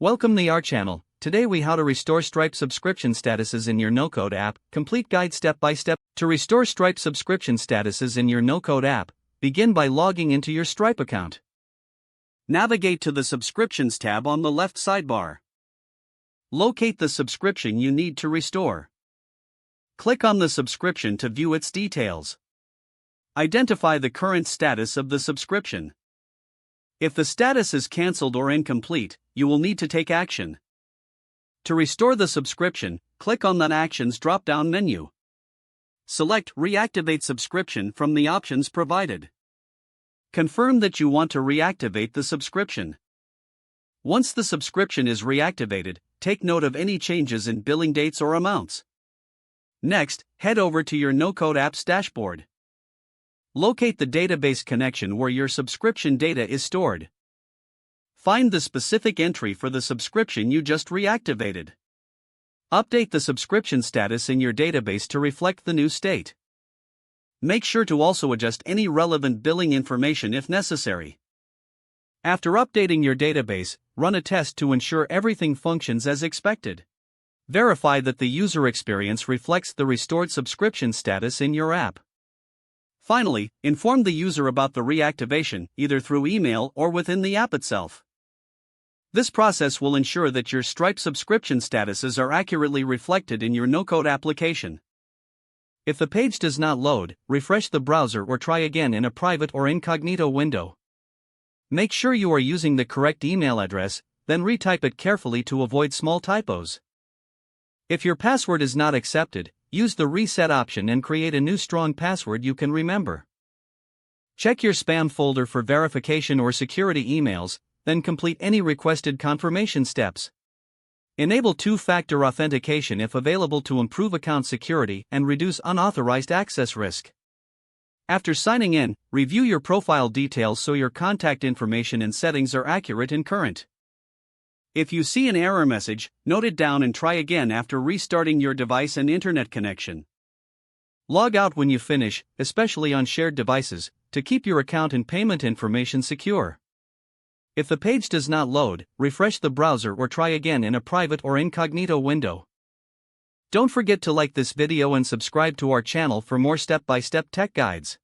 Welcome to our channel. Today we how to restore Stripe subscription statuses in your no-code app. Complete guide step by step. To restore Stripe subscription statuses in your no-code app, begin by logging into your Stripe account. Navigate to the Subscriptions tab on the left sidebar. Locate the subscription you need to restore. Click on the subscription to view its details. Identify the current status of the subscription. If the status is cancelled or incomplete, you will need to take action. To restore the subscription, click on that Actions drop-down menu. Select Reactivate Subscription from the options provided. Confirm that you want to reactivate the subscription. Once the subscription is reactivated, take note of any changes in billing dates or amounts. Next, head over to your no-code apps dashboard. Locate the database connection where your subscription data is stored. Find the specific entry for the subscription you just reactivated. Update the subscription status in your database to reflect the new state. Make sure to also adjust any relevant billing information if necessary. After updating your database, run a test to ensure everything functions as expected. Verify that the user experience reflects the restored subscription status in your app. Finally, inform the user about the reactivation, either through email or within the app itself. This process will ensure that your Stripe subscription statuses are accurately reflected in your no-code application. If the page does not load, refresh the browser or try again in a private or incognito window. Make sure you are using the correct email address, then retype it carefully to avoid small typos. If your password is not accepted, use the reset option and create a new strong password you can remember. Check your spam folder for verification or security emails, then complete any requested confirmation steps. Enable two-factor authentication if available to improve account security and reduce unauthorized access risk. After signing in, review your profile details so your contact information and settings are accurate and current. If you see an error message, note it down and try again after restarting your device and internet connection. Log out when you finish, especially on shared devices, to keep your account and payment information secure. If the page does not load, refresh the browser or try again in a private or incognito window. Don't forget to like this video and subscribe to our channel for more step-by-step tech guides.